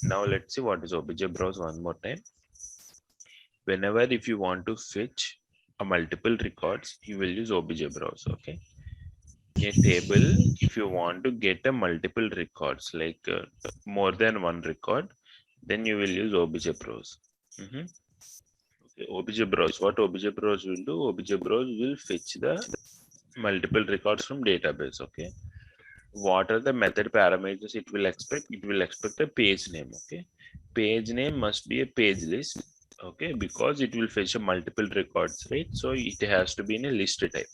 Now let's see what is Obj Browse one more time. Whenever if you want to fetch a multiple records, you will use Obj Browse. Okay. In a table, if you want to get a multiple records, like more than one record, then you will use Obj Browse. Okay. Obj Browse. What Obj Browse will do? Obj Browse will fetch the multiple records from database. Okay. What are the method parameters it will expect? It will expect a page name. Okay. Page name must be a page list. Okay, because it will fetch a multiple records, right? So it has to be in a list type.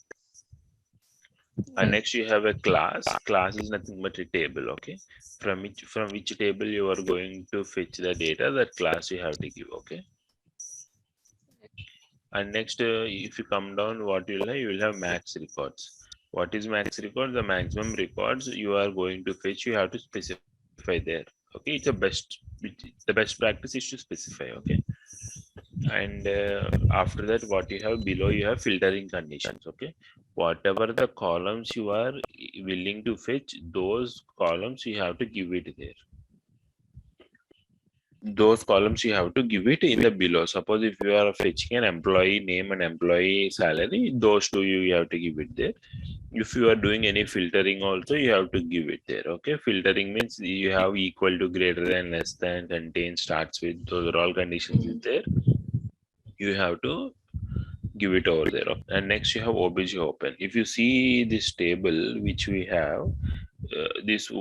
And next you have a class. Class is nothing but a table. Okay, from which table you are going to fetch the data, that class you have to give. Okay. And next, if you come down, what you will have max records. What is max record? The maximum records you are going to fetch, you have to specify there. Okay, it's the best practice is to specify. Okay. And after that, what you have below, you have filtering conditions. Okay, whatever the columns you are willing to fetch, those columns you have to give it there. Those columns you have to give it in the below. Suppose if you are fetching an employee name and employee salary, those two you have to give it there. If you are doing any filtering also, you have to give it there. Okay, filtering means you have equal to, greater than, less than, contain, starts with, those are all conditions is there. You have to give it over there. And next you have obj open. If you see this table which we have, this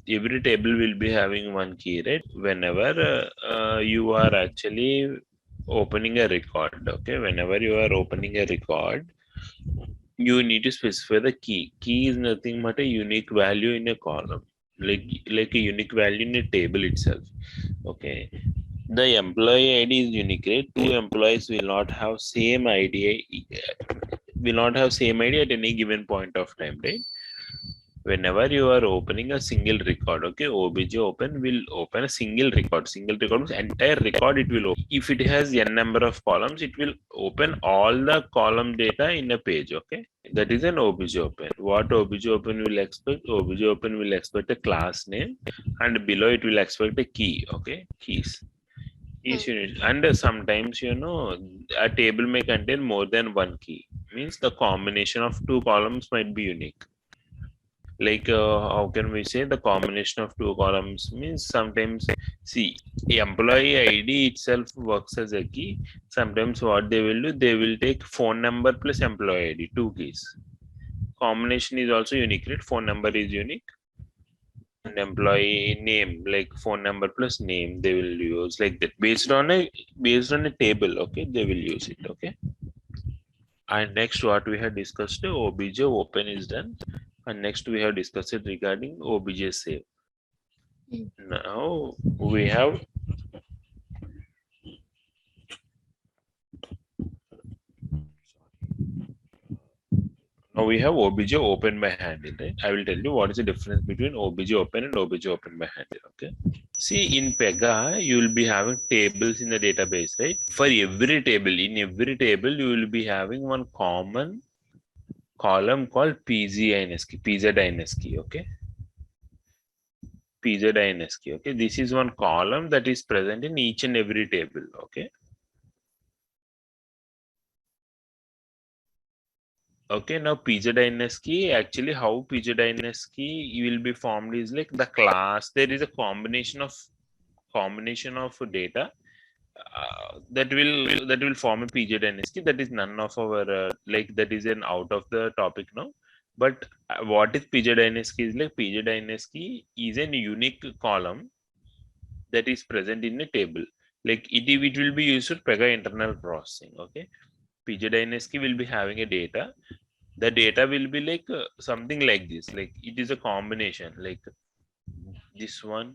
every table will be having one key, right? Whenever you are actually opening a record, okay, whenever you are opening a record, you need to specify the key. Key is nothing but a unique value in a column, like a unique value in a table itself. Okay, the employee ID is unique, right? Two employees will not have same ID, at any given point of time, right? Whenever you are opening a single record, okay, obj open will open a single record. Single record means entire record it will open. If it has n number of columns, it will open all the column data in a page. Okay, that is an obj open. What obj open will expect? Obj open will expect a class name, and below it will expect a key. Okay, keys. Each unit. And sometimes, a table may contain more than one key. Means the combination of two columns might be unique. Like how can we say the combination of two columns means? Sometimes, see, employee ID itself works as a key. Sometimes what they will do, they will take phone number plus employee ID, two keys. Combination is also unique, right? Phone number is unique. And employee name, like phone number plus name, they will use like that based on a table. Okay, they will use it. Okay. And next, what we have discussed, obj open is done. And next we have discussed it regarding obj save. Now we have obj open by handle, right? I will tell you what is the difference between obj open and obj open by handle. Okay. See, in Pega, you will be having tables in the database, right? For every table, you will be having one common column called PZINSKey, okay? PZINSKey, okay? This is one column that is present in each and every table, okay? Okay, now pegacsatrainingonline, actually how pegacsatrainingonline will be formed is like the class. There is a combination of data that will form a pegacsatrainingonline. That is none of our that is an out of the topic now. But what is pegacsatrainingonline is like pegacsatrainingonline is a unique column that is present in a table. Like it will be used for Pega internal processing. Okay, pegacsatrainingonline will be having a data. The data will be like something like this. Like it is a combination, like this one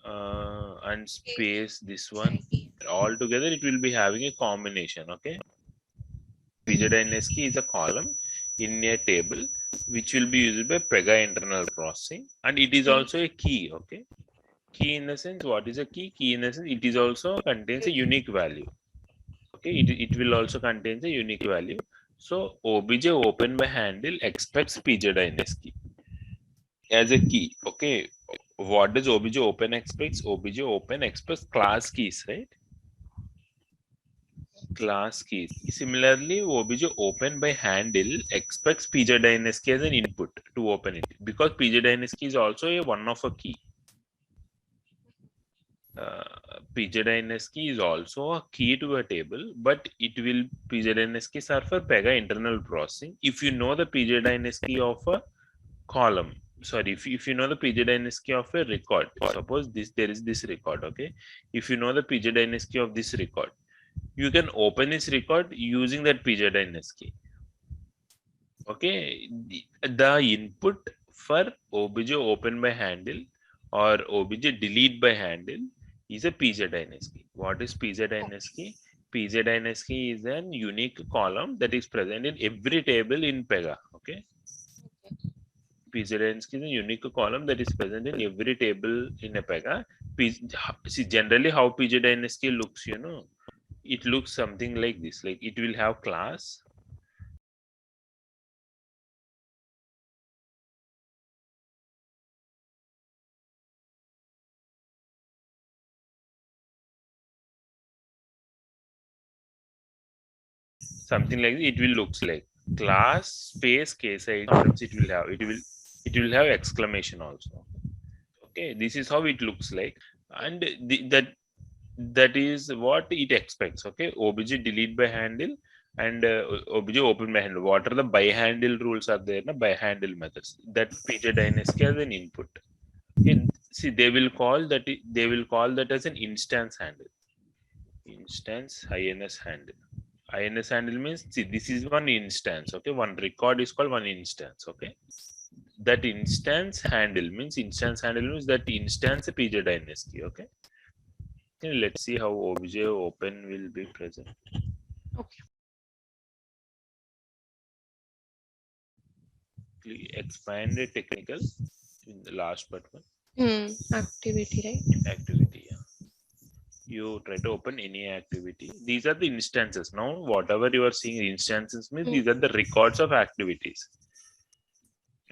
and space this one. All together, it will be having a combination. Okay, pegacsatrainingonline is a column in a table which will be used by Pega internal processing, and it is also a key. Okay, key in the sense, what is a key? Key in the sense, it is also contains a unique value. Okay, it will also contains a unique value. So obj open by handle expects pegacsatrainingonline as a key. Okay, what does obj open expects? Obj open expects class keys, right? Class keys. Similarly, obj open by handle expects pgdynasty as an input to open it, because pgdynasty is also a one of a key. pgdynasty is also a key to a table, but it will pgdynasty's are for Pega internal processing. If you know the pgdynasty of a column, sorry, if you know the pgdynasty of a record, suppose there is this record, okay? If you know the pgdynasty of this record, you can open this record using that pgdynasty. Okay, the input for obj open by handle or obj delete by handle is a pgdynasty. What is pgdynasty? Pgdynasty is an unique column that is present in every table in Pega. Okay, pgdynasty is a unique column that is present in every table in a Pega. See, generally how pgdynasty looks, you know, it looks something like this. Like it will have class, something like it will looks like class space case items. It will have exclamation also. Okay, this is how it looks like, and that is what it expects. Okay, obj delete by handle and obj open by handle. What are the by handle rules are there? By handle methods that pgdynasty as an input. Okay, see, they will call that as an instance handle. Instance ins handle. INS handle means, see, this is one instance. Okay, one record is called one instance. Okay, that instance handle means that instance pgdynasty. Okay, let's see how obj open will be present. Okay. Expand the technical in the last but one. Activity, right? Activity. Yeah. You try to open any activity. These are the instances. Now, whatever you are seeing instances means these are the records of activities.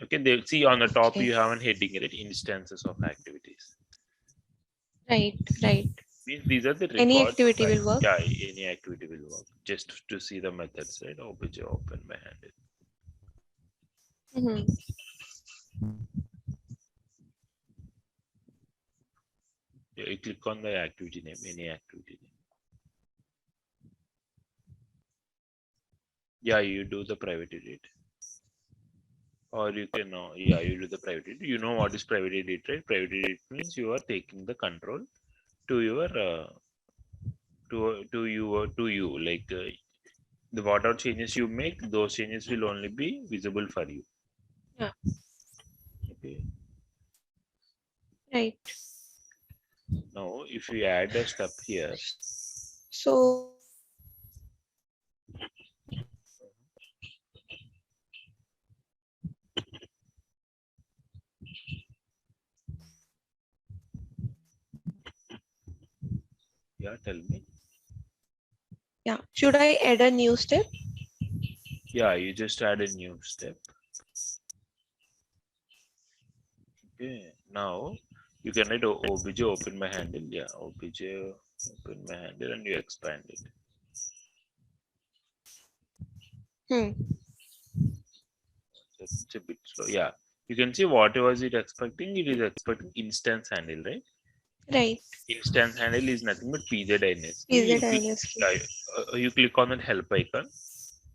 Okay, they see on the top Okay. you have a heading, right? Instances of activities. Right, right. Means these are the Any records. activity will work. Yeah, any activity will work. Just to see the methods, right? Obj open by handle. Mm-hmm. Yeah, you click on the activity name, any activity name. Yeah, you do the private edit. Or you can yeah, you do the private edit. You know what is private edit, right? Private edit means you are taking the control to your to you. Like the whatever changes you make, those changes will only be visible for you. Yeah. Okay. Right. Now, if you add a step here, So yeah, tell me. yeah, should I add a new step? Yeah, you just add a new step. Okay, now you can write obj open my handle. Yeah, obj open my handle and you expand it. It's a bit slow. Yeah, you can see what was it expecting. It is expecting instance handle, right? Right. Instance handle is nothing but pgdynasty. Is it honestly? You click on that help icon,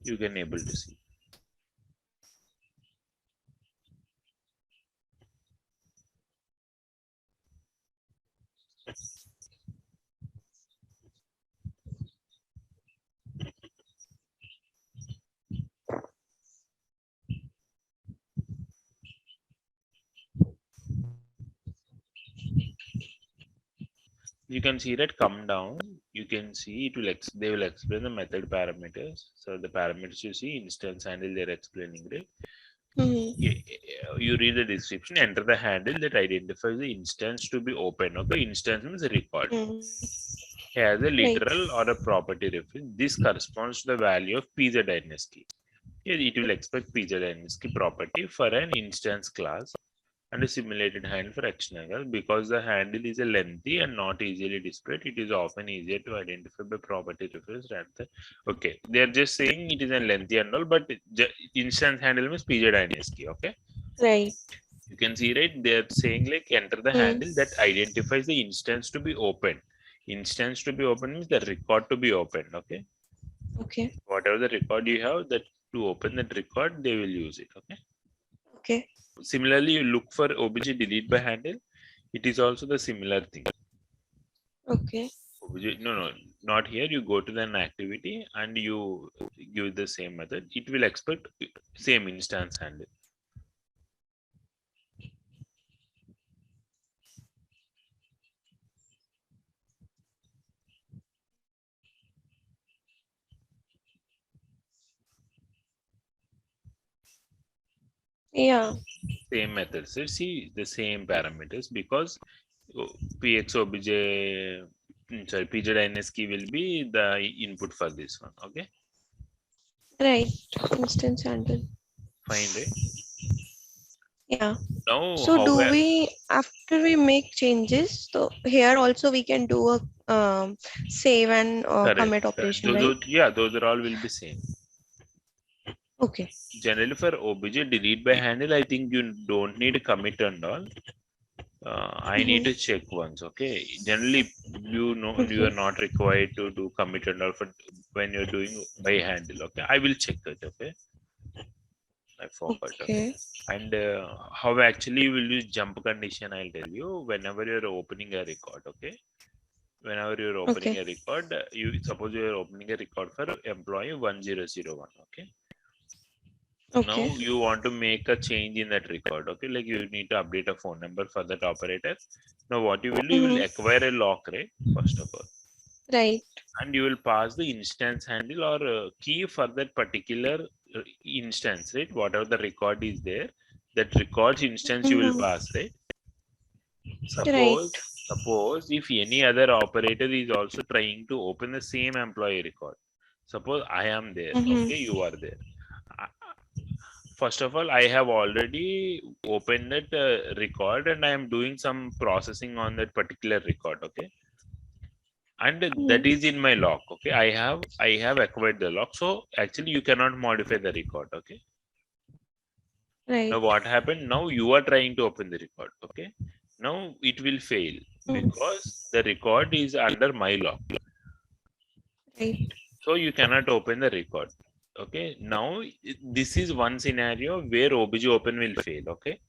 you can able to see. You can see that come down. You can see it will they will explain the method parameters. So the parameters you see instance handle they're explaining, right? You read the description, enter the handle that identifies the instance to be open. Okay, instance means a record. Has a literal or a property reference. This corresponds to the value of pgdynasty. It will expect pgdynasty property for an instance class. and a simulated handle for external. Because the handle is a lengthy and not easily displayed, it is often easier to identify by property reference rather than. Okay, they are just saying it is a lengthy and all, but instance handle means pegacsatrainingonline key. Okay, Right. you can see, right? They are saying like enter the handle that identifies the instance to be opened. Instance to be opened means the record to be opened. Okay, Okay. whatever the record you have, that to open that record, they will use it. Okay. Okay. Similarly, you look for obj delete by handle. It is also the similar thing. Okay. No, not here. You go to an activity and you give the same method. It will expect same instance handle. Yeah. Same method. So see the same parameters because px obj, sorry, pgdns key will be the input for this one. Okay, Right. Instance handle. fine, right? Yeah. Now, So how do we, after we make changes, so here also we can do a save and correct? commit operation, right? Yeah, those are all will be same. Okay. Generally, for obj delete by handle, I think you don't need commit and all. I need to check once. Okay, generally, you are Okay. not required to do commit and all for when you're doing by handle. Okay, I will check it. Okay, I forgot. Okay, Okay. and how actually you will use jump condition, I'll tell you. Whenever you're opening a record, okay, whenever you're opening Okay. a record, you suppose you're opening a record for employee 1001. Okay, now Okay. you want to make a change in that record. Okay, like you need to update a phone number for that operator. Now what you will do, you will acquire a lock, right? First of all, Right. and you will pass the instance handle or key for that particular instance, right? Whatever the record is there, that records instance you will pass, right? Right. Suppose if any other operator is also trying to open the same employee record, suppose I am there, okay, you are there. First of all, I have already opened that record and I am doing some processing on that particular record. Okay, and that is in my lock. Okay, I have acquired the lock, so actually you cannot modify the record. Okay, Right. now what happened? Now you are trying to open the record. Okay, now it will fail because the record is under my lock, Right. so you cannot open the record. Okay, now this is one scenario where obj open will fail. Okay,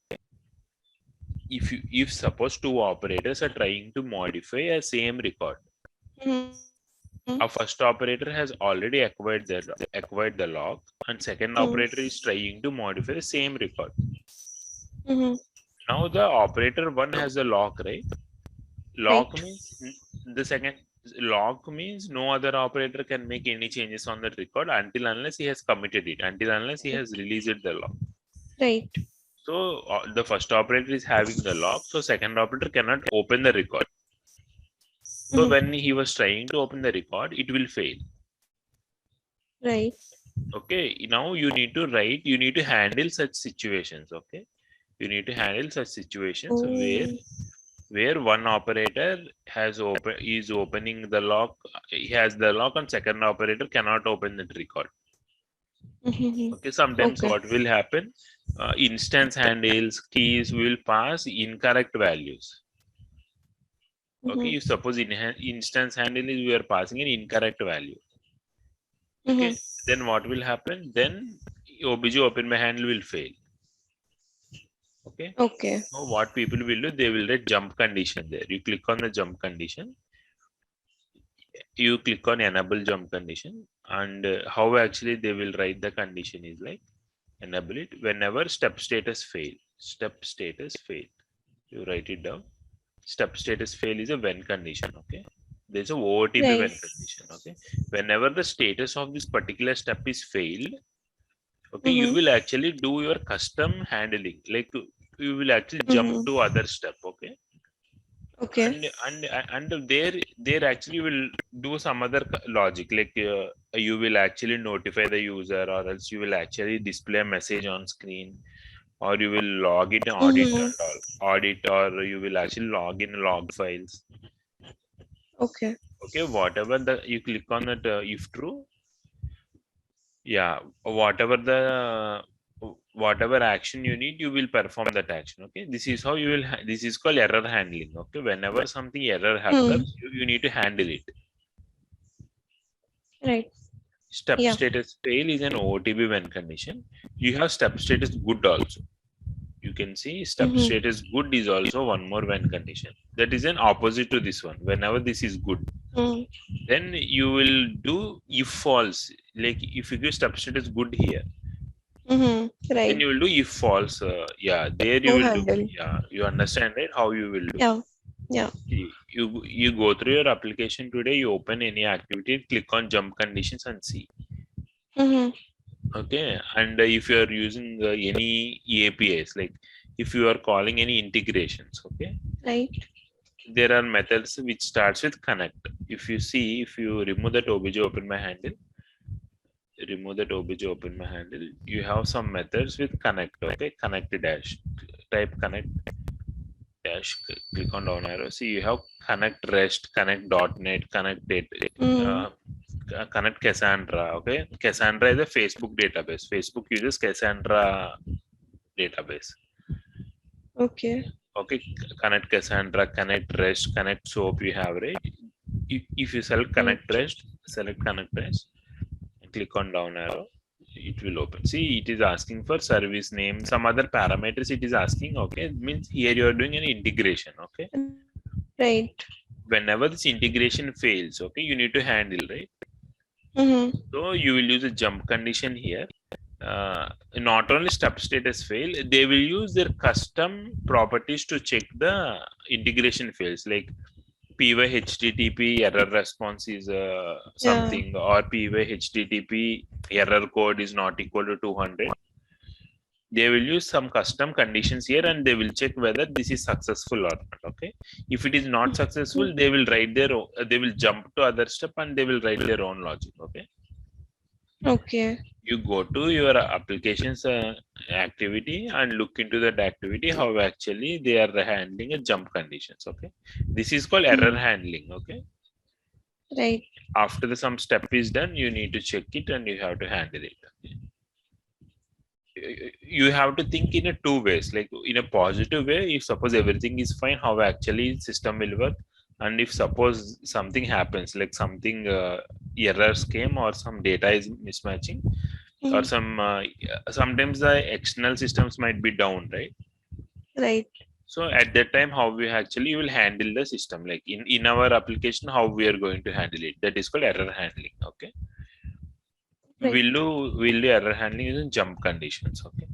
if suppose two operators are trying to modify a same record, a first operator has already acquired the lock and second operator is trying to modify the same record. Now the operator one has a lock, right? Lock Right. means the second lock means no other operator can make any changes on that record until unless he has committed it, until unless he has released the lock. Right. So the first operator is having the lock, so second operator cannot open the record. So when he was trying to open the record, it will fail. Right. Okay, now you need to handle such situations. Okay, you need to handle such situations where one operator is opening the lock, he has the lock, and second operator cannot open that record. Okay, sometimes Okay. what will happen? Instance handles keys will pass incorrect values. Okay, you suppose instance handle is we are passing an incorrect value. Okay, then what will happen? Then obj open by handle will fail. Okay. Okay. Now what people will do, they will write jump condition there. You click on the jump condition. You click on enable jump condition, and how actually they will write the condition is like enable it whenever step status fail. Step status fail. You write it down. Step status fail is a when condition. Okay. There's a OTP when Right. condition. Okay. Whenever the status of this particular step is failed, okay, you will actually do your custom handling. Like you will actually jump to other step. Okay. Okay. And there actually will do some other logic, like you will actually notify the user, or else you will actually display a message on screen. or you will log it in audit and all audit, or you will actually log in log files. Okay. Okay, whatever the you click on that if true, yeah, whatever action you need, you will perform that action. Okay, this is how you will this is called error handling. Okay, whenever something error happens, you need to handle it. Right. Step Yeah. status fail is an OTB when condition. You have step status good also. You can see step status good is also one more when condition. That is an opposite to this one. Whenever this is good, then you will do if false. Like if you give step status good here, then Right. you will do if false. Yeah, there you To will do. handle. Yeah, you understand, right? How you will do. Yeah. Yeah. You go through your application today. You open any activity, click on jump conditions and see. Okay, and if you are using any APIs, like if you are calling any integrations, okay, Right. there are methods which starts with connect. If you see, if you remove that obj open my handle, you have some methods with connect. Okay, connect dash, type connect dash, click on down arrow. See, you have connect rest, connect .net, connect data. Connect Cassandra. Okay, Cassandra is a Facebook database. Facebook uses Cassandra database. Okay. Okay, connect Cassandra, connect REST, connect SOAP. You have, right? If you select connect REST, select connect REST, and click on down arrow, it will open. See, it is asking for service name, some other parameters. It is asking. Okay, it means here you are doing an integration. Okay, Right. whenever this integration fails, okay, you need to handle, right? So you will use a jump condition here. Not only step status fail, they will use their custom properties to check the integration fails, like py http error response is something, or py http error code is not equal to 200. They will use some custom conditions here, and they will check whether this is successful or not. Okay, if it is not successful, they will write their own, they will jump to other step and they will write their own logic. Okay, Okay. you go to your applications activity and look into that activity, how actually they are handling a jump conditions. Okay, this is called error handling. Okay, Right. after the some step is done, you need to check it and you have to handle it. Okay? You have to think in a two ways, like in a positive way, if suppose everything is fine, how actually system will work, and if suppose something happens, like something errors came or some data is mismatching, or some sometimes the external systems might be down, right? Right. So at that time, how we actually will handle the system, like in our application, how we are going to handle it, that is called error handling. Okay, Right. we'll do error handling using jump conditions. Okay,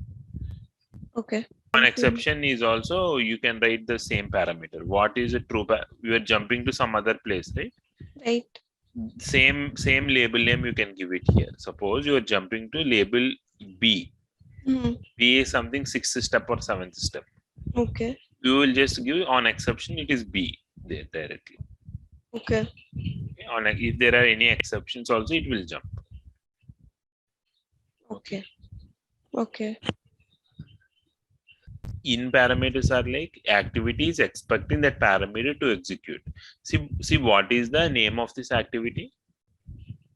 Okay. one exception is also you can write the same parameter. What is a true we are jumping to some other place, right? Right. Same label name you can give it here. Suppose you are jumping to label B. B is something 6th step or 7th step. Okay. You will just give on exception, it is B there directly. Okay. On if there are any exceptions also, it will jump. Okay. Okay. In parameters are like activities expecting that parameter to execute. See what is the name of this activity?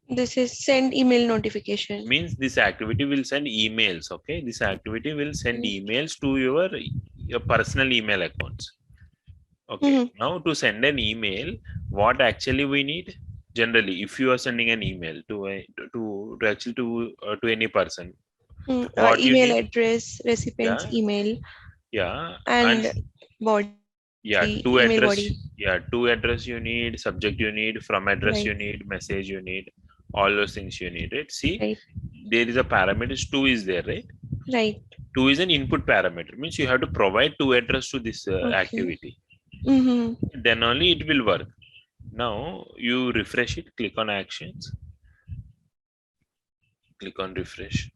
This is send email notification. Means this activity will send emails. Okay, this activity will send emails to your personal email accounts. Okay, now to send an email, what actually we need? Generally, if you are sending an email to any person, what you Email need? address, recipient's email, and body. Two Email address. body. Two address you need, subject you need, from address you need, message you need, all those things you need, right? See, there is a parameters 2 is there, right? Right. 2 is an input parameter, means you have to provide 2 address to this activity. Then only it will work. Now you refresh it, click on actions, click on refresh,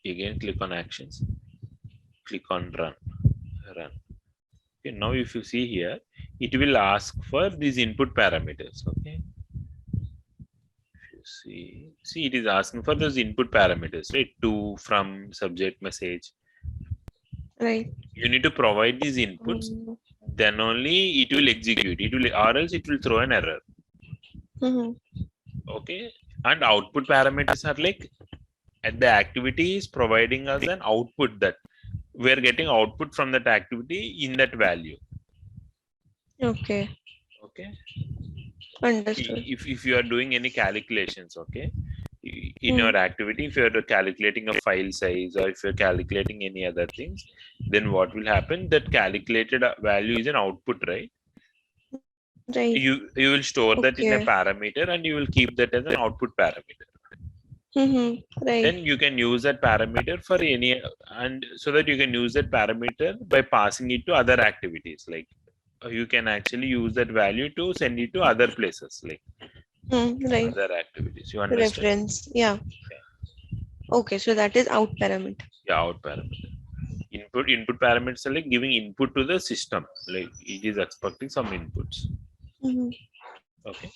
again click on actions, click on run. Okay, now if you see here, it will ask for these input parameters. Okay, if you see it is asking for those input parameters, right? To, from, subject, message, Right. You need to provide these inputs, then only it will execute. It will, or else it will throw an error. Okay. And output parameters are like, and the activity is providing us an output that we are getting output from that activity in that value. Okay. Okay. Understood. If you are doing any calculations, okay, in Hmm. your activity, if you are calculating a file size or if you're calculating any other things, then what will happen? That calculated value is an output, right? Right. You will store that in Okay. a parameter and you will keep that as an output parameter. Right. Then you can use that parameter for any, and so that you can use that parameter by passing it to other activities. Like you can actually use that value to send it to other places, like Right. other activities. You understand? Reference. Yeah. Okay. So that is out parameter. Yeah, out parameter. Input parameters are like giving input to the system. Like it is expecting some inputs. Okay.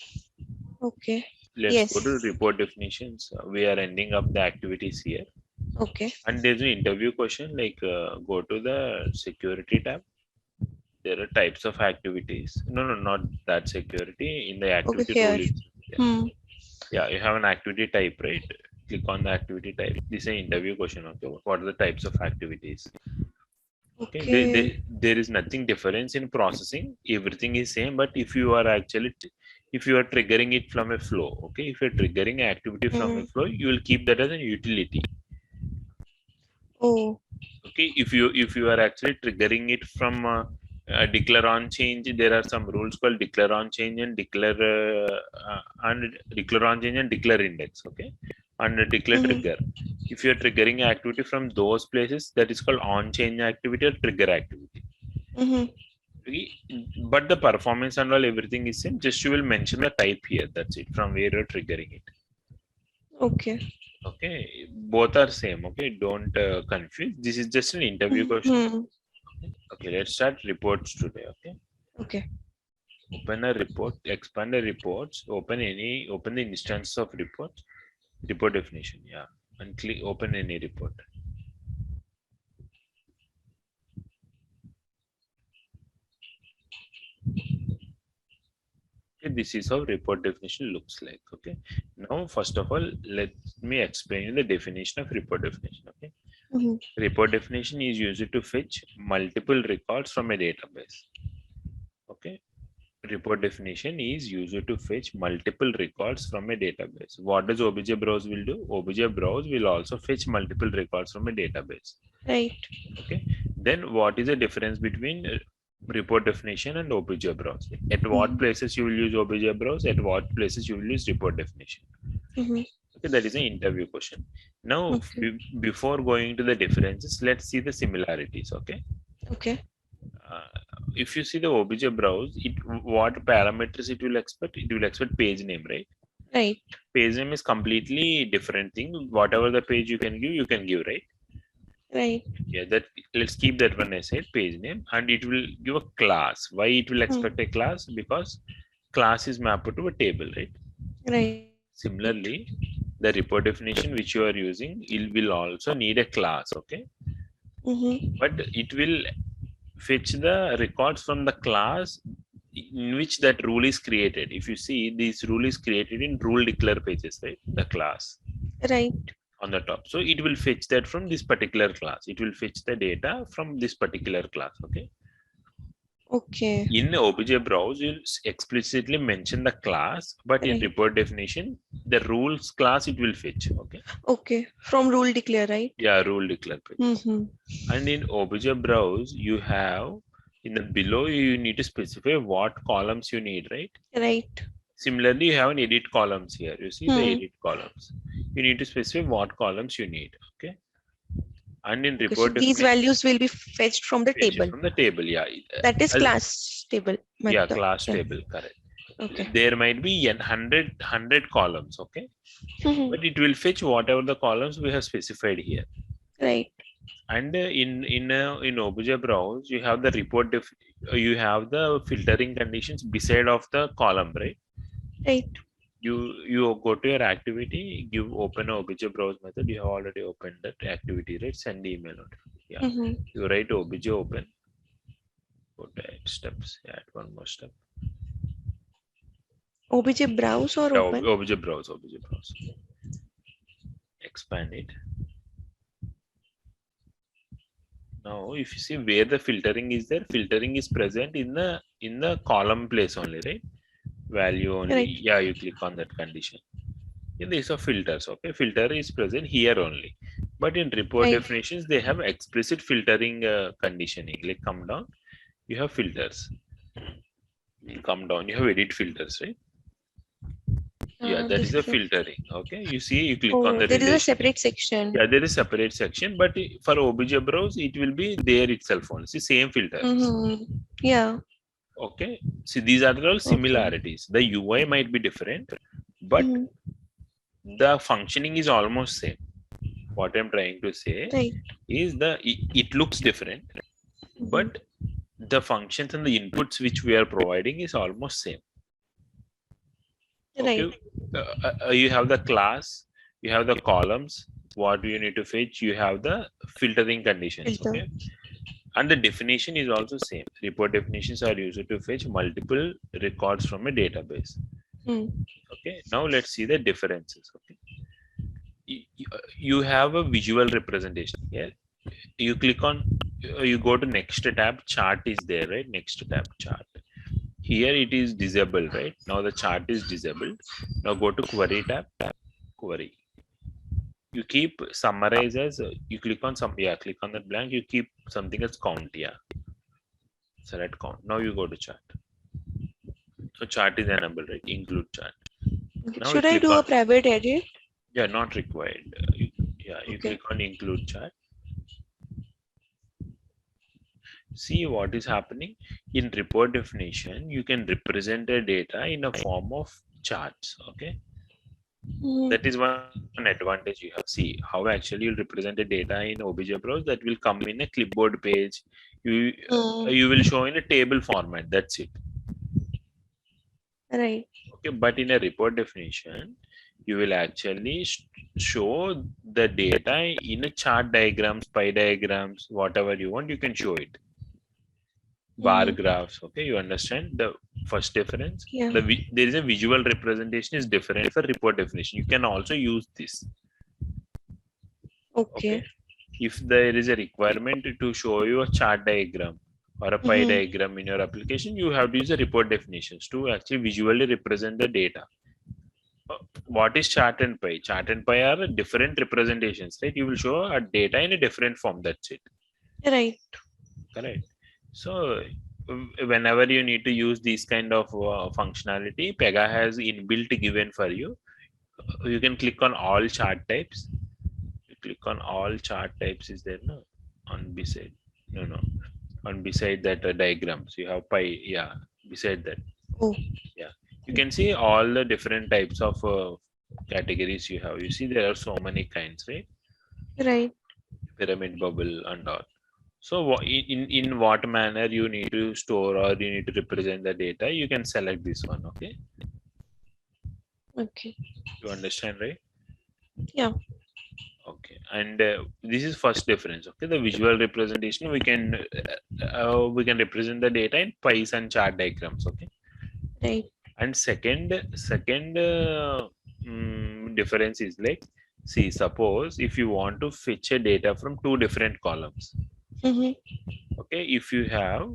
Okay. Let's go to Yes. report definitions. We are ending up the activities here. Okay. And there's an interview question, like go to the security tab. There are types of activities. No, not that security. In the Okay. activity Here. rule itself. Yeah. Hmm. Yeah, you have an activity type, right? Click on the activity type. This is an interview question. Okay, what are the types of activities? Okay, Okay. there is nothing difference in processing. Everything is same. But if you are actually, if you are triggering it from a flow, okay, if you're triggering an activity from a flow, you will keep that as a utility. Oh. Okay, if you are actually triggering it from declare on change, there are some rules called declare on change and declare on change and declare index. Okay, and declare trigger. If you are triggering activity from those places, that is called on change activity or trigger activity. Okay, but the performance and all everything is same. Just you will mention the type here. That's it. From where you're triggering it. Okay. Okay, both are same. Okay, don't confuse. This is just an interview question. Okay, let's start reports today. Okay, Okay. open a report, expand the reports, open the instance of reports, report definition. Yeah, and click open any report. Okay, this is how report definition looks like. Okay, now first of all, let me explain you the definition of report definition. Okay, report definition is used to fetch multiple records from a database. Okay, report definition is used to fetch multiple records from a database. What does Obj Browse will do? Obj Browse will also fetch multiple records from a database. Right. Okay. Then what is the difference between report definition and Obj Browse? At what places you will use Obj Browse? At what places you will use report definition? Okay, that is an interview question. Now, Okay. before going to the differences, let's see the similarities. Okay. Okay. If you see the Obj Browse, what parameters it will expect? It will expect page name, right? Right. Page name is completely different thing. Whatever the page you can give, right? Right. Yeah, that let's keep that one aside, page name, and it will give a class. Why it will expect a class? Because class is mapped to a table, right? Right. Similarly, the report definition which you are using, it will also need a class, okay? But it will fetch the records from the class in which that rule is created. If you see, this rule is created in rule declare pages, right? The class Right. on the top. So it will fetch that from this particular class. It will fetch the data from this particular class, okay? Okay. In Obj Browse, you'll explicitly mention the class, but in Right. report definition, the rules class it will fetch, okay? Okay. From rule declare, right? Yeah, rule declare pages. And in Obj Browse, you have in the below you need to specify what columns you need, right? Right. Similarly, you have an edit columns here. You see the edit columns. You need to specify what columns you need, okay? And in Okay. So report these definition, values will be fetched from the fetch it table. from the table, yeah. That is class table Yeah, method. class Yeah. table, correct. Okay. There might be 100 columns, okay? But it will fetch whatever the columns we have specified here. Right. And in Obj Browse, you have the report you have the filtering conditions beside of the column, right? Right. You go to your activity, you open Obj Browse method. You have already opened that activity, right? Send email notification. Yeah, you write obj open. Go to steps. Add one more step. Obj browse or Yeah, open? obj browse. Obj browse. Expand it. Now, if you see where the filtering is there, filtering is present in the column place only, right? Value only. Right. Yeah, you click on that condition. In these are filters. Okay, filter is present here only. But in report Right. definitions, they have explicit filtering conditioning. Like come down, you have filters. Come down, you have edit filters, right? Yeah, that is a This is filtering. Okay, you see, you click on oh, the there is a relation. separate section. Yeah, there is separate section, but for obj browse, it will be there itself only. See, same filter. Yeah. Okay, see, these are all Okay. similarities. The UI might be different, but the functioning is almost same. What I'm trying to say Right. is it looks different, but the functions and the inputs which we are providing is almost same. Okay, Right. you have the class, you have the columns. What do you need to fetch? You have the filtering conditions. Filter. Okay, and the definition is also same. Report definitions are used to fetch multiple records from a database. Okay, now let's see the differences. Okay, you have a visual representation. Yeah, you click on, you go to next tab. Chart is there, right? Next tab, chart. Here it is disabled, right? Now the chart is disabled. Now go to query tab. Query. You keep summarize as you click on some, yeah, click on that blank. You keep something as count, yeah. Select count. Now you go to chart. So chart is enabled, right? Include chart. Now Should I do a private edit? Yeah, not required. You click on include chart. See what is happening in report definition. You can represent the data in a form of charts. Okay, that is one advantage you have. See how actually you'll represent the data in Obj Browse. That will come in a clipboard page. You will show in a table format. That's it. Right. Okay, but in a report definition, you will actually show the data in a chart diagrams, pie diagrams, whatever you want. You can show it. Bar graphs. Okay, you understand the first difference? Yeah. There is a visual representation is different for report definition. You can also use this. Okay. If there is a requirement to show you a chart diagram or a pie diagram in your application, you have to use the report definitions to actually visually represent the data. What is chart and pie? Chart and pie are different representations, right? You will show a data in a different form. That's it. Right. Correct. So whenever you need to use this kind of functionality, Pega has inbuilt given for you. You can click on all chart types. You click on all chart types. Is there no on beside? No. On beside that diagrams you have pie. Yeah, beside that. Oh. Yeah, you can see all the different types of categories you have. You see there are so many kinds, right? Right. Pyramid, bubble, and all. So in what manner you need to store or you need to represent the data, you can select this one. Okay. Okay. You understand, right? Yeah. Okay. And this is first difference. Okay, the visual representation we can represent the data in pies and chart diagrams. Okay. Right. And second difference is like, see, suppose if you want to fetch a data from two different columns. Okay, if you have,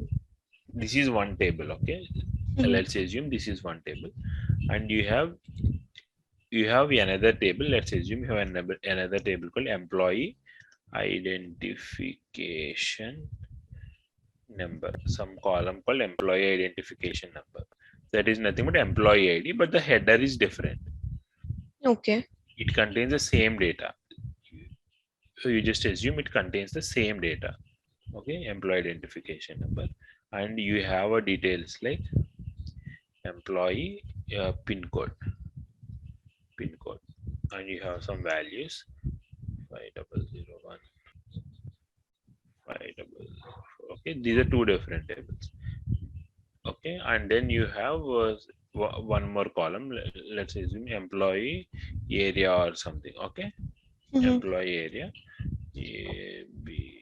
this is one table. Okay, let's assume this is one table, and you have another table. Let's assume you have another table called employee identification number, some column called employee identification number. That is nothing but employee ID, but the header is different. Okay. It contains the same data. So you just assume it contains the same data. Okay, employee identification number, and you have a details like employee pin code, and you have some values 5001, 5004. Okay, these are two different tables. Okay, and then you have one more column. Let's assume employee area or something. Okay, employee area A, B,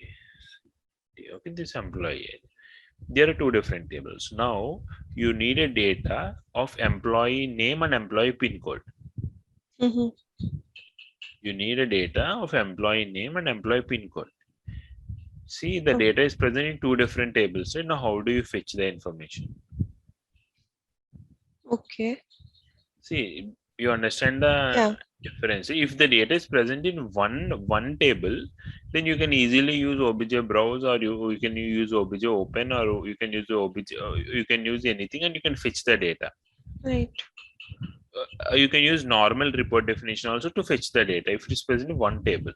Okay, this employee ID. There are two different tables. Now you need a data of employee name and employee pin code. Mm-hmm. You need a data of employee name and employee pin code. See, the data is present in two different tables. Right? Now, how do you fetch the information? Okay. See, you understand the difference. If the data is present in one table, then you can easily use Obj Browse, or you can use Obj Open, or you can use Obj. You can use anything, and you can fetch the data. Right. You can use normal report definition also to fetch the data if it is present in one table.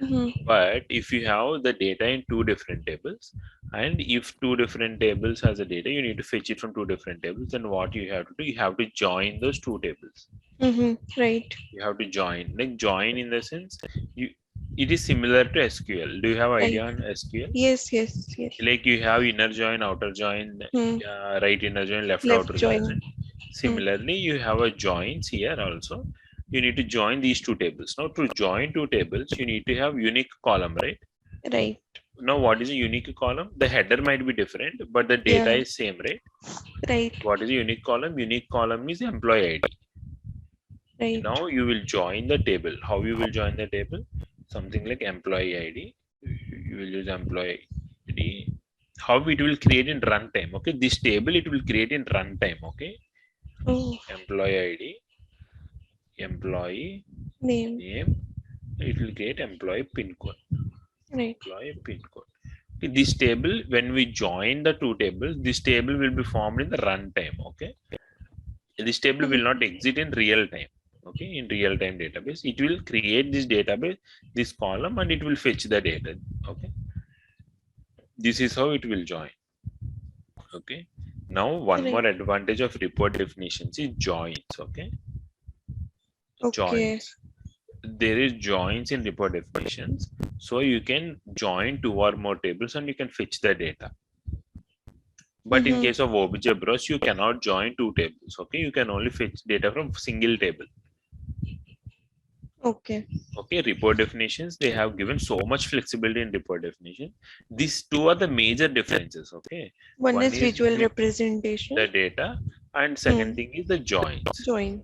Mm-hmm. But if you have the data in two different tables, and if two different tables has a data, you need to fetch it from two different tables. Then what you have to do, you have to join those two tables. Mm-hmm. Right. You have to join. Like join in the sense, it is similar to SQL. Do you have idea Right. on SQL? Yes. Yes. Yes. Like you have inner join, outer join, right inner join, left Left outer join. join. Similarly, you have a joins here also. You need to join these two tables. Now to join two tables, you need to have unique column, right? Right. Now what is a unique column? The header might be different, but the data is same, right? Right. What is a unique column? Unique column is employee ID. Right. Now you will join the table. How you will join the table? Something like employee ID. You will use employee ID. How it will create in runtime? Okay, this table it will create in runtime. Okay, Oh. employee ID, employee Name. name. It will create employee pin code. Right. Employee pin code. Okay, this table, when we join the two tables, this table will be formed in the runtime. Okay, this table will not exist in real time. Okay, in real time database, it will create this database, this column, and it will fetch the data. Okay, this is how it will join. Okay, now one more advantage of report definitions is joins. Okay, joins. There is joins in report definitions, so you can join two or more tables and you can fetch the data. But in case of Obj Browse, you cannot join two tables. Okay, you can only fetch data from single table. Okay. Okay, report definitions, they have given so much flexibility in report definition. These two are the major differences. Okay, One is visual representation. The data, and second thing is the joins. Join.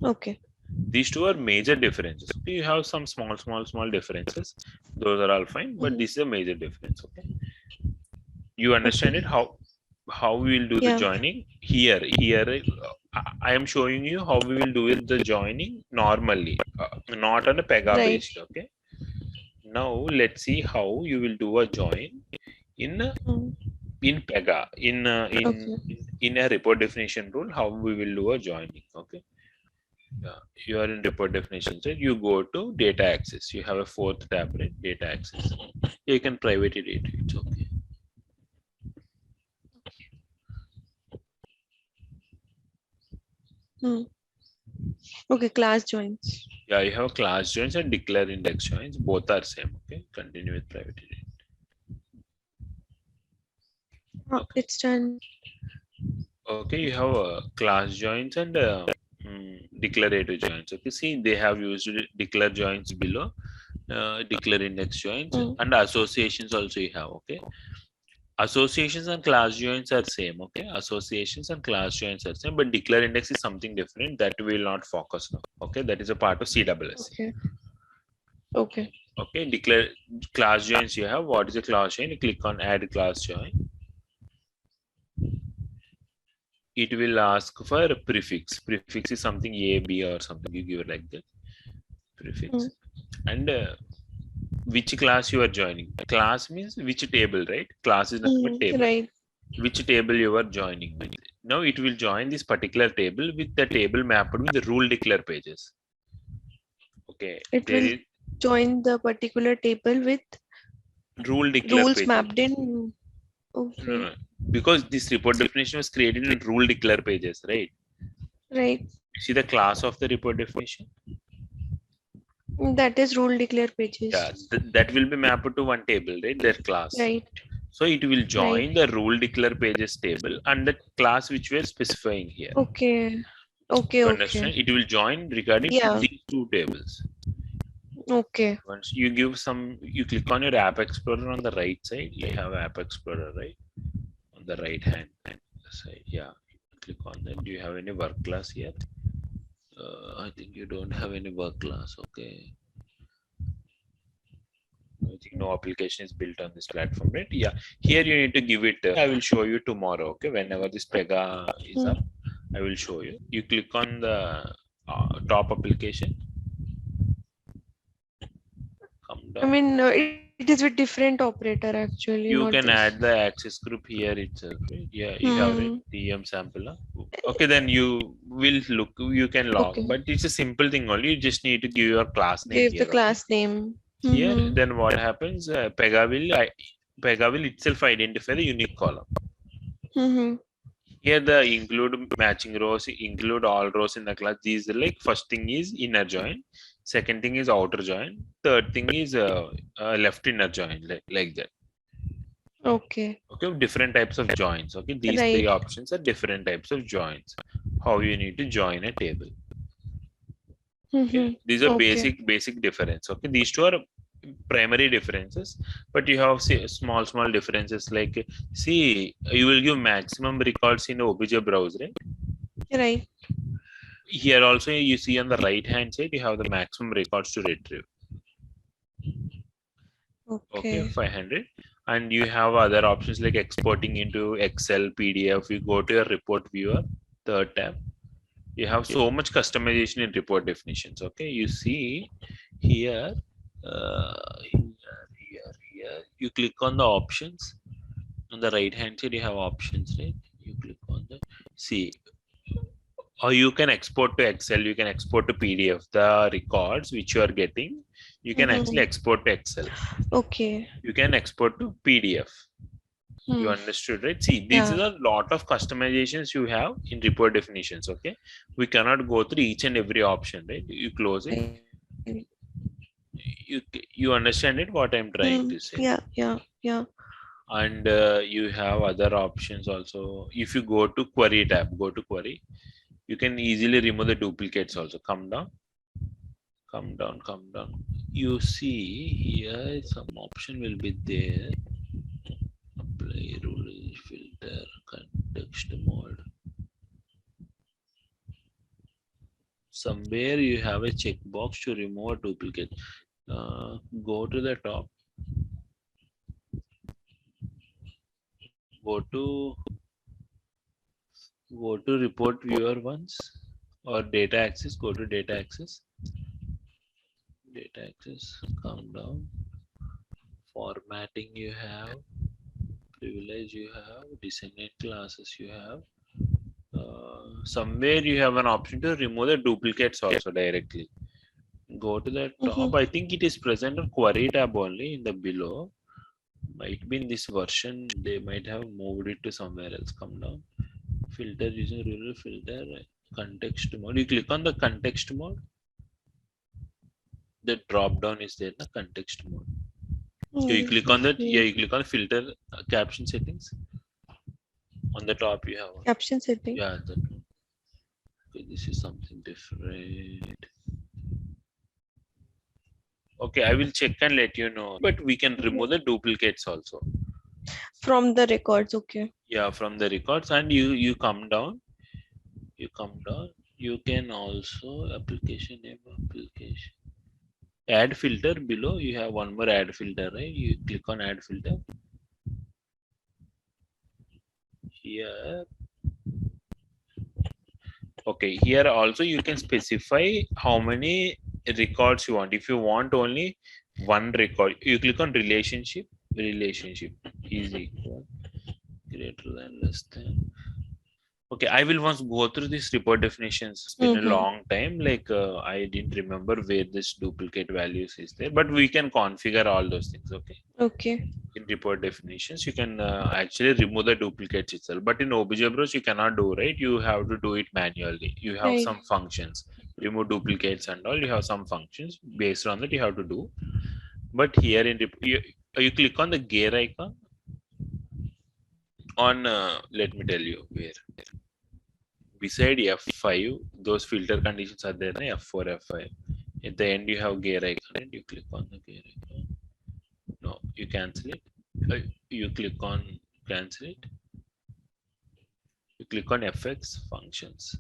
Okay. These two are major differences. Okay, you have some small differences. Those are all fine, but this is a major difference. Okay, you understand it? How we will do the joining here? I am showing you how we will do it, the joining normally, not on a Pega based. Okay. Now let's see how you will do a join in Pega in a report definition rule. How we will do a joining? Okay. You are in report definition set. You go to data access. You have a fourth tab, right? Data access. You can private it. It's okay. Okay, class joins. Yeah, you have class joins and declare index joins. Both are same. Okay, continue with private edit. Okay. It's done. Okay, you have class joins and declarative joins. Okay, see, they have used declare joins below, declare index joins, and associations also you have. Okay, associations and class joins are same. Okay, associations and class joins are same, but declare index is something different that we will not focus on. Okay, that is a part of CWS. Okay. Okay. Okay, declare class joins you have. What is a class join? You click on add class join. It will ask for a prefix. Prefix is something A, B, or something. You give it like that. Prefix. And which class you are joining. Class means which table, right? Class is nothing but table. Right. Which table you are joining with. Now it will join this particular table with the table mapped with the rule declare pages. Okay. It will join the particular table with rule declare rules pages. Mapped in. Okay. No. Because this report definition was created in rule declare pages, right? Right. See the class of the report definition? That is rule declare pages. Yeah, that will be mapped to one table, right? That class. Right. So it will join the rule declare pages table and the class which we are specifying here. Okay. Okay. You understand? It will join regarding these two tables. Okay. Once you give some, you click on your App Explorer on the right side. You have App Explorer, right? On the right hand side. Yeah. Click on that. Do you have any work class here? I think you don't have any work class. Okay. I think no application is built on this platform, right? Yeah. Here you need to give it. I will show you tomorrow. Okay. Whenever this Pega is up, I will show you. You click on the top application. Come I down. mean, it is with different operator actually, not You this. can add the access group here itself, right? Yeah, you have it. Hmm. TM sample. Okay, then you will look. You can log, Okay. but it's a simple thing only. You just need to give your class name Give the here. Okay. class name. Here, Mm-hmm. then what happens? Pega will itself identify the unique column. Mm-hmm. Here, the include matching rows, include all rows in the class. These are like first thing is inner join, second thing is outer join, third thing is left inner join, like that. Okay. Okay, different types of joins. Okay, these three Right. options are different types of joins. How you need to join a table. Okay, Mm-hmm. these are Okay. basic difference. Okay, these two are primary differences, but you have small differences. Like, see, you will give maximum records in Obj Browse, right? Right. Here also you see on the right hand side you have the maximum records to retrieve. Okay, Okay. 500. And you have other options like exporting into Excel, PDF. You go to your report viewer, third tab. You have so much customization in report definitions. Okay, you see here, here. You click on the options. On the right hand side, you have options, right? You click on the see, or you can export to Excel. You can export to PDF. The records which you are getting, you can actually Mm-hmm. export to Excel. Okay. You can export to PDF. You Hmm. understood, right? See, these Yeah. are a lot of customizations you have in report definitions. Okay, we cannot go through each and every option, right? You close it. Right. You understand it? What I'm trying to say. Yeah. Yeah. Yeah. And you have other options also. If you go to query tab, go to query. You can easily remove the duplicates also. Come down, come down, come down. You see here some option will be there. Apply rule filter, context mode. Somewhere you have a checkbox to remove a duplicate. Go to the top. Go to report viewer once or data access. Go to data access. Data access. Come down. Formatting you have. Privilege you have. Designate classes you have. Somewhere you have an option to remove the duplicates also directly. Go to the top. Mm-hmm. I think it is present on query tab only in the below. Might be in this version. They might have moved it to somewhere else. Come down. Filter using ruler filter. Context mode. You click on the context mode. The drop down is there. The context mode. You click on that. Yeah, you click on filter caption settings. On the top you have one. Caption setting. Yeah, that one. Okay, this is something different. Okay, I will check and let you know. But we can remove the duplicates also. From the records. Okay. Yeah, from the records, and you come down. You come down. You can also application name application. Add filter below. You have one more add filter, right? You click on add filter. Here. Okay, here also you can specify how many records you want. If you want only one record, you click on relationship. Relationship is equal greater than less than. Okay, I will once go through this report definitions. It's been a Mm-hmm. long time. Like I didn't remember where this duplicate values is there, but we can configure all those things. Okay, Okay. in report definitions, you can actually remove the duplicates itself. But in Obj Browse, you cannot do, right. You have to do it manually. You have Right. some functions, remove duplicates and all. You have some functions based on that you have to do. But here in you click on the gear icon on. Let me tell you where. Beside F5, those filter conditions are there, na? F4, F5. At the end, you have gear icon and you click on the gear icon. No, you cancel it. You click on cancel it. You click on FX functions.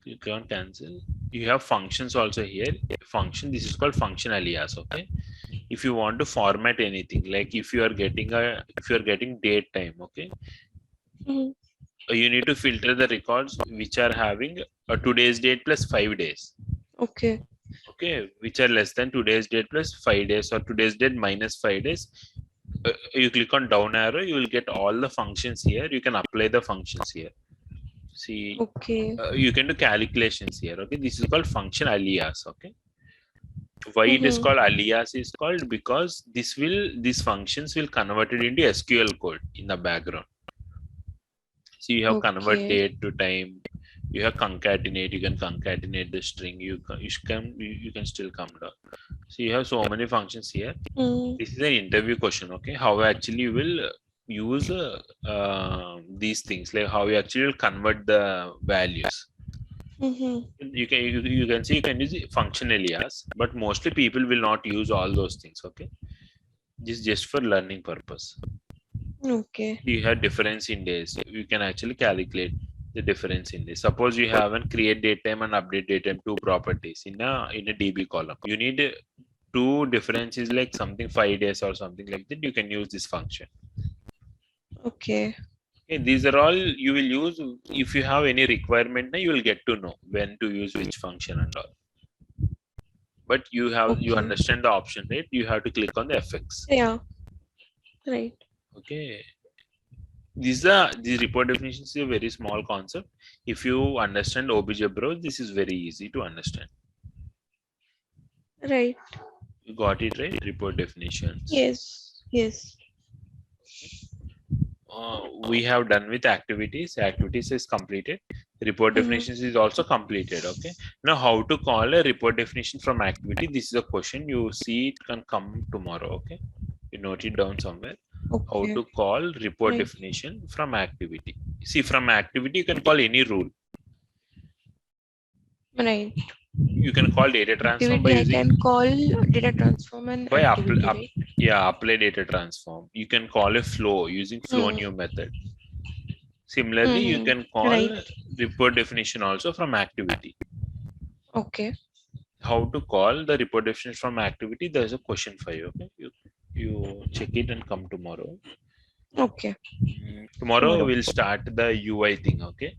Click on cancel. You have functions also here. Function. This is called function alias. Okay. If you want to format anything, like if you are getting date time, okay, you need to filter the records which are having a today's date plus 5 days. Okay. Okay, which are less than today's date plus 5 days or today's date minus 5 days. You click on down arrow, you will get all the functions here. You can apply the functions here. See, Okay. you can do calculations here. Okay, this is called function alias. Okay, why it is called alias is called because these functions will convert it into SQL code in the background. So you have convert date to time. You have concatenate. You can concatenate the string. You can still come down. So you have so many functions here. This is an interview question. Okay, how actually you will use these things, like how you actually will convert the values. You can see you can use function alias, but mostly people will not use all those things. Okay, this is just for learning purpose. Okay. You have difference in days. You can actually calculate the difference in days. Suppose you have an create date time and update date time, two properties in a DB column. You need two differences, like something 5 days or something like that. You can use this function. Okay. Okay, these are all you will use. If you have any requirement, you will get to know when to use which function and all. But you understand the option, right? You have to click on the FX. Yeah. Right. Okay. These report definitions is a very small concept. If you understand Obj Browse, this is very easy to understand. Right. You got it, right? Report definitions. Yes. Yes. We have done with activities. Activities is completed. Report definitions is also completed. Okay. Now, how to call a report definition from activity? This is a question. You see it can come tomorrow. Okay. You note it down somewhere. Okay. How to call report definition from activity? See, from activity you can call any rule. Right. You can call data transform by using. I can call data transform and by activity, right? apply data transform. You can call a flow using flow new method. Similarly, you can call report definition also from activity. Okay. How to call the report definition from activity? There is a question for you. Okay, you check it and come tomorrow. Okay. Tomorrow we'll start the UI thing. Okay.